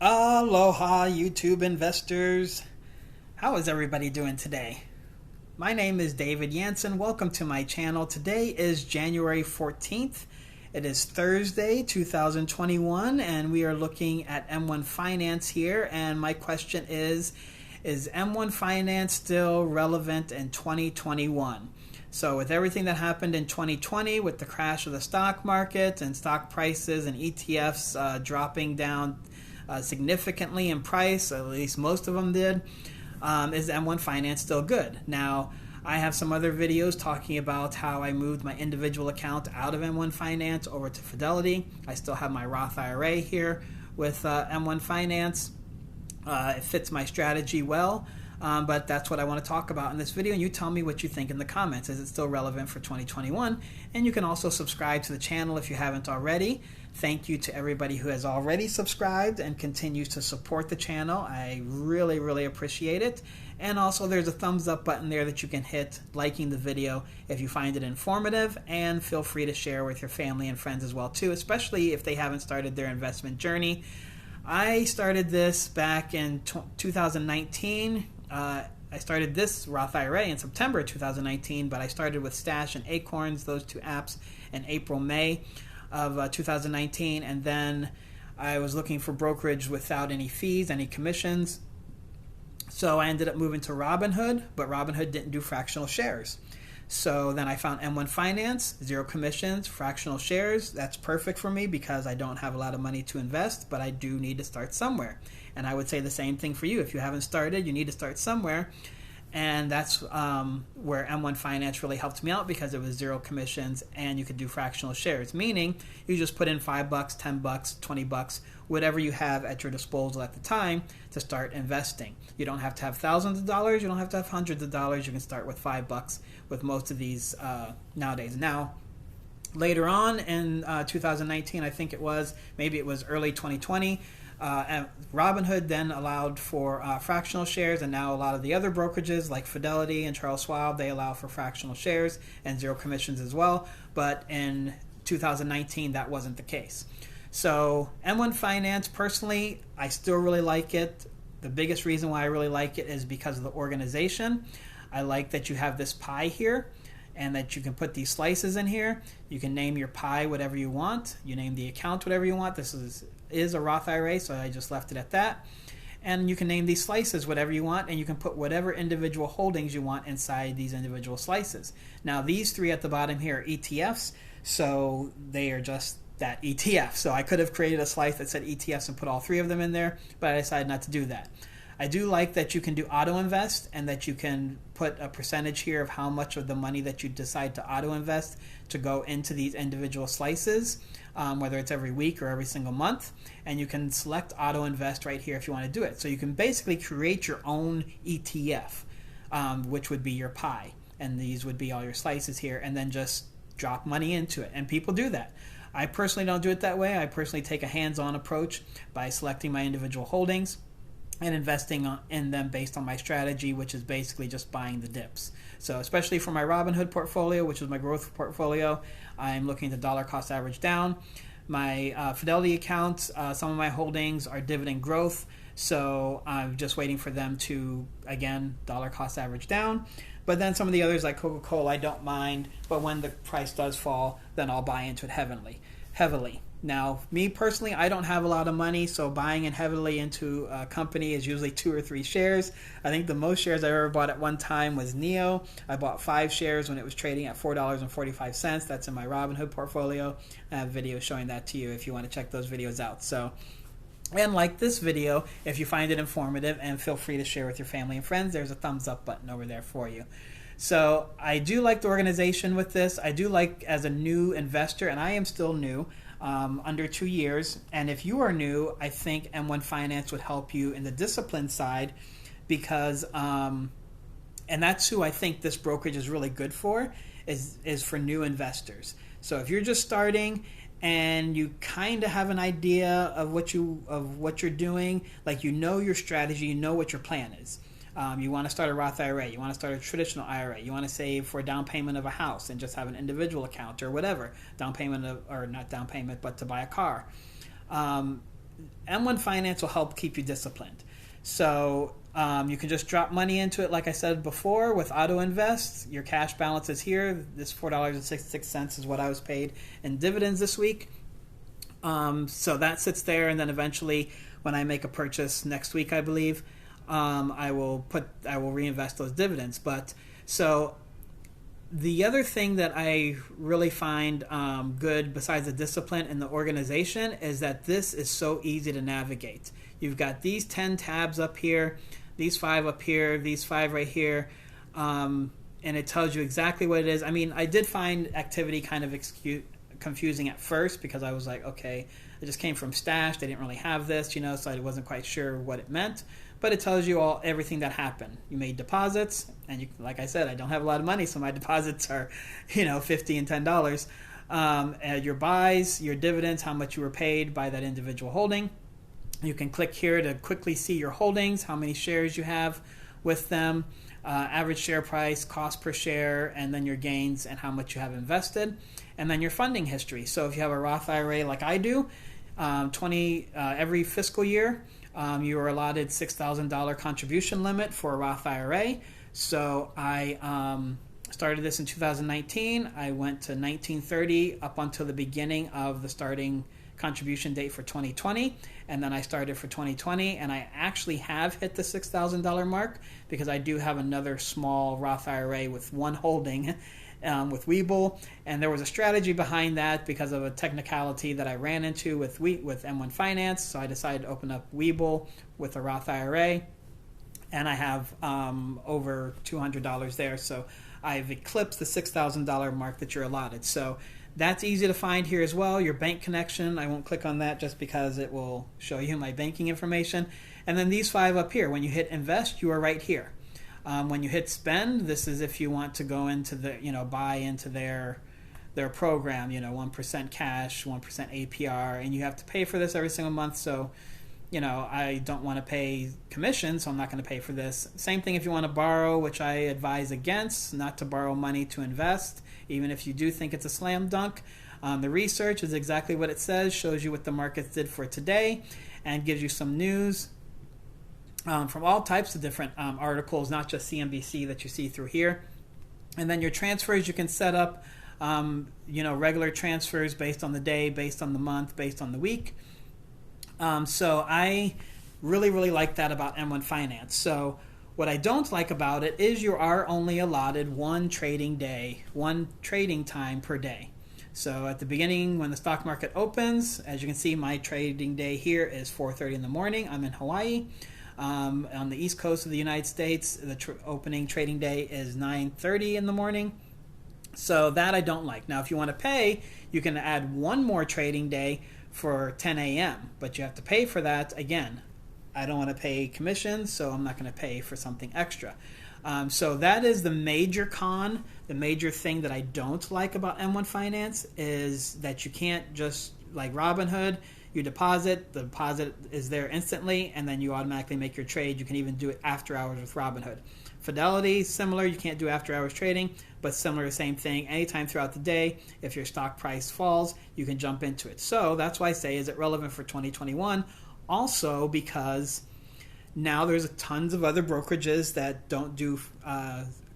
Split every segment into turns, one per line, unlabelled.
Aloha, YouTube investors. How is everybody doing today? My name is David Yansen. Welcome to my channel. Today is January 14th. It is Thursday, 2021, and we are looking at M1 Finance here. And my question is M1 Finance still relevant in 2021? So with everything that happened in 2020 with the crash of the stock market and stock prices and ETFs dropping down significantly in price, at least most of them did, is M1 Finance still good? Now, I have some other videos talking about how I moved my individual account out of M1 Finance over to Fidelity. I still have my Roth IRA here with M1 Finance. It fits my strategy well, but that's what I want to talk about in this video, and you tell me what you think in the comments. Is it still relevant for 2021? And you can also subscribe to the channel if you haven't already. Thank you to everybody who has already subscribed and continues to support the channel. I really, really appreciate it. And also there's a thumbs up button there that you can hit, liking the video if you find it informative, and feel free to share with your family and friends as well too, especially if they haven't started their investment journey. I started this back in 2019. I started this Roth IRA in September 2019, but I started with Stash and Acorns, those two apps, in April, May of 2019, and then I was looking for brokerage without any fees, any commissions. So I ended up moving to Robinhood, but Robinhood didn't do fractional shares. So then I found M1 Finance, zero commissions, fractional shares. That's perfect for me because I don't have a lot of money to invest, but I do need to start somewhere. And I would say the same thing for you. If you haven't started, you need to start somewhere. And that's where M1 Finance really helped me out because it was zero commissions and you could do fractional shares, meaning you just put in $5, $10, $20, whatever you have at your disposal at the time to start investing. You don't have to have thousands of dollars. You don't have to have hundreds of dollars. You can start with $5 with most of these nowadays. Now, later on in 2019, I think it was, maybe it was early 2020, and Robinhood then allowed for fractional shares, and now a lot of the other brokerages like Fidelity and Charles Schwab, they allow for fractional shares and zero commissions as well. But in 2019, that wasn't the case. So M1 Finance, personally, I still really like it. The biggest reason why I really like it is because of the organization. I like that you have this pie here and that you can put these slices in here. You can name your pie whatever you want. You name the account whatever you want. This is a Roth IRA, so I just left it at that. And you can name these slices whatever you want, and you can put whatever individual holdings you want inside these individual slices. Now, these three at the bottom here are ETFs, so they are just that ETF. So I could have created a slice that said ETFs and put all three of them in there, but I decided not to do that. I do like that you can do auto invest and that you can put a percentage here of how much of the money that you decide to auto invest to go into these individual slices, whether it's every week or every single month. And you can select auto invest right here if you want to do it. So you can basically create your own ETF, which would be your pie. And these would be all your slices here, and then just drop money into it. And people do that. I personally don't do it that way. I personally take a hands-on approach by selecting my individual holdings and investing in them based on my strategy, which is basically just buying the dips. So especially for my Robinhood portfolio, which is my growth portfolio, I'm looking to dollar cost average down. My Fidelity accounts, some of my holdings are dividend growth, so I'm just waiting for them to, again, dollar cost average down. But then some of the others like Coca-Cola, I don't mind, but when the price does fall, then I'll buy into it heavily. Now, me personally, I don't have a lot of money, so buying in heavily into a company is usually 2 or 3 shares. I think the most shares I ever bought at one time was NEO. I bought 5 shares when it was trading at $4.45. That's in my Robinhood portfolio. I have videos showing that to you if you want to check those videos out. So, and like this video if you find it informative, and feel free to share with your family and friends. There's a thumbs up button over there for you. So I do like the organization with this. I do like, as a new investor, and I am still new, under 2 years. And if you are new, I think M1 Finance would help you in the discipline side because, and that's who I think this brokerage is really good for, is for new investors. So if you're just starting and you kind of have an idea of what you're doing, like you know your strategy, you know what your plan is. You want to start a Roth IRA, you want to start a traditional IRA, you want to save for a down payment of a house and just have an individual account or whatever, down payment of, or not down payment, but to buy a car. M1 Finance will help keep you disciplined. So you can just drop money into it, like I said before, with auto invest. Your cash balance is here. This $4.66 is what I was paid in dividends this week. So that sits there, and then eventually, when I make a purchase next week, I believe, I will reinvest those dividends. But so the other thing that I really find good, besides the discipline and the organization, is that this is so easy to navigate. You've got these 10 tabs up here, these 5 up here, these 5 right here, and it tells you exactly what it is. I mean, I did find activity kind of confusing at first, because I was like, okay, it just came from Stash. They didn't really have this, so I wasn't quite sure what it meant. But it tells you everything that happened. You made deposits, and like I said, I don't have a lot of money, so my deposits are, $50 and $10. Your buys, your dividends, how much you were paid by that individual holding. You can click here to quickly see your holdings, how many shares you have with them, average share price, cost per share, and then your gains and how much you have invested, and then your funding history. So if you have a Roth IRA like I do, every fiscal year, you are allotted $6,000 contribution limit for a Roth IRA. So I started this in 2019. I went to 1930 up until the beginning of the starting contribution date for 2020, and then I started for 2020, and I actually have hit the $6,000 mark, because I do have another small Roth IRA with one holding with Webull, and there was a strategy behind that because of a technicality that I ran into with M1 Finance. So I decided to open up Webull with a Roth IRA, and I have over $200 there. So I've eclipsed the $6,000 mark that you're allotted. So that's easy to find here as well. Your bank connection, I won't click on that just because it will show you my banking information. And then these 5 up here, when you hit invest, you are right here. When you hit spend, this is if you want to go into buy into their program, 1% cash, 1% APR, and you have to pay for this every single month. So, I don't want to pay commission, so I'm not going to pay for this. Same thing if you want to borrow, which I advise against, not to borrow money to invest, even if you do think it's a slam dunk. The research is exactly what it says, shows you what the markets did for today, and gives you some news from all types of different articles, not just CNBC that you see through here. And then your transfers, you can set up regular transfers based on the day, based on the month, based on the week. So I really, really like that about M1 Finance. So what I don't like about it is you are only allotted one trading time per day. So at the beginning, when the stock market opens, as you can see, my trading day here is 4:30 in the morning. I'm in Hawaii. On the east coast of the United States, the opening trading day is 9:30 in the morning. So that I don't like. Now, if you want to pay, you can add one more trading day for 10 a.m., but you have to pay for that. Again, I don't want to pay commissions, so I'm not going to pay for something extra. So that is the major con. The major thing that I don't like about M1 Finance is that you can't just, like Robinhood, you deposit, the deposit is there instantly, and then you automatically make your trade. You can even do it after hours with Robinhood. Fidelity, similar, you can't do after hours trading, but similar, same thing. Anytime throughout the day, if your stock price falls, you can jump into it. So that's why I say, is it relevant for 2021? Also, because now there's tons of other brokerages that don't do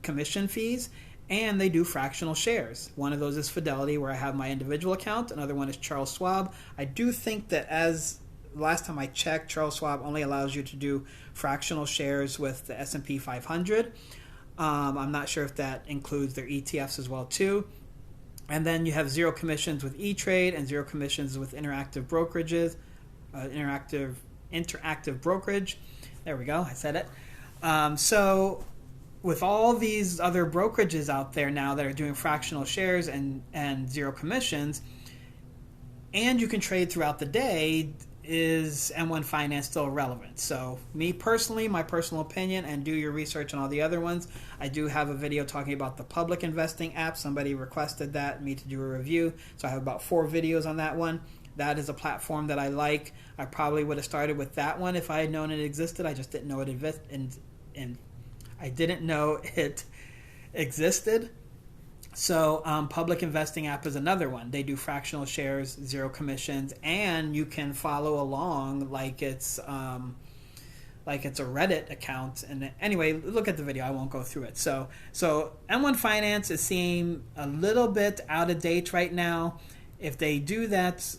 commission fees, and they do fractional shares. One of those is Fidelity, where I have my individual account. Another one is Charles Schwab. I do think that, as last time I checked, Charles Schwab only allows you to do fractional shares with the S&P 500. I'm not sure if that includes their ETFs as well too. And then you have zero commissions with E-Trade and zero commissions with interactive brokerages, interactive brokerage. There we go, I said it. So with all these other brokerages out there now that are doing fractional shares and zero commissions, and you can trade throughout the day, is M1 Finance still relevant? So me personally, my personal opinion, and do your research on all the other ones. I do have a video talking about the public investing app. Somebody requested me to do a review, so I have about 4 videos on that one. That is a platform that I like. I probably would have started with that one if I had known it existed. I just didn't know it existed. So Public Investing app is another one. They do fractional shares, zero commissions, and you can follow along like it's a Reddit account. And anyway, look at the video. I won't go through it. So M1 Finance is seeming a little bit out of date right now. If they do that,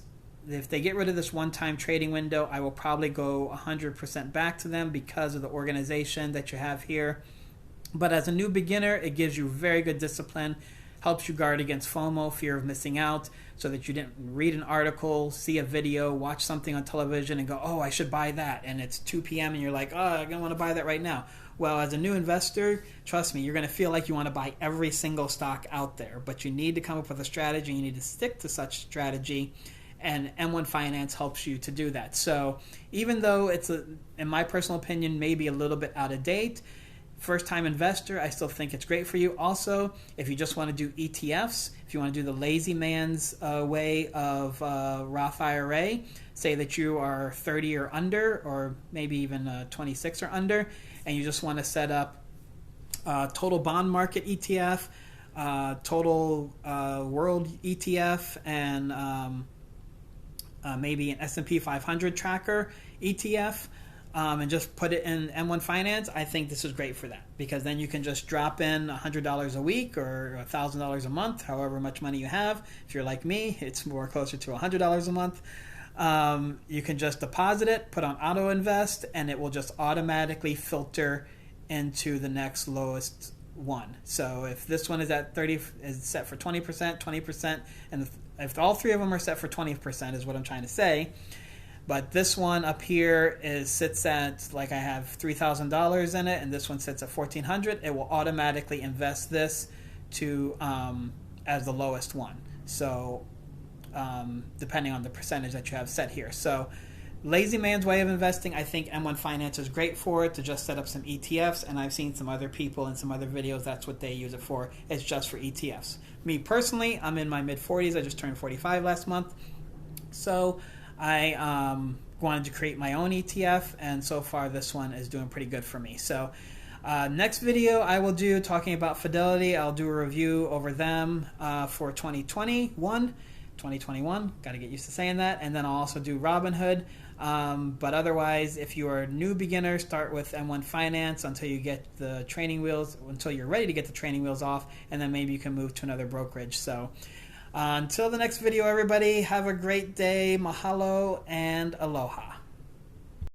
if they get rid of this one-time trading window, I will probably go 100% back to them because of the organization that you have here. But as a new beginner, it gives you very good discipline, helps you guard against FOMO, fear of missing out, so that you didn't read an article, see a video, watch something on television and go, oh, I should buy that. And it's 2 p.m. and you're like, oh, I don't want to buy that right now. Well, as a new investor, trust me, you're going to feel like you want to buy every single stock out there. But you need to come up with a strategy. You need to stick to such strategy. And M1 Finance helps you to do that. So even though it's, in my personal opinion, maybe a little bit out of date, first-time investor, I still think it's great for you. Also, if you just want to do ETFs, if you want to do the lazy man's way of Roth IRA, say that you are 30 or under, or maybe even 26 or under, and you just want to set up total bond market ETF, total world ETF, and maybe an S&P 500 tracker ETF, and just put it in M1 Finance, I think this is great for that, because then you can just drop in $100 a week or $1,000 a month, however much money you have. If you're like me, it's more closer to $100 a month. You can just deposit it, put on auto invest, and it will just automatically filter into the next lowest one. So if this one is at 30, is set for 20%, and if all three of them are set for 20% is what I'm trying to say. But this one up here sits at, like, I have $3,000 in it, and this one sits at $1,400. It will automatically invest this to as the lowest one. So depending on the percentage that you have set here. So lazy man's way of investing, I think M1 Finance is great for it, to just set up some ETFs. And I've seen some other people in some other videos, that's what they use it for. It's just for ETFs. Me personally, I'm in my mid-40s. I just turned 45 last month. So I wanted to create my own ETF, and so far this one is doing pretty good for me. So next video I will do talking about Fidelity. I'll do a review over them for 2021. Got to get used to saying that. And then I'll also do Robinhood. But otherwise, if you are a new beginner, start with M1 Finance until you get the training wheels, until you're ready to get the training wheels off, and then maybe you can move to another brokerage. So until the next video, everybody, have a great day. Mahalo and aloha.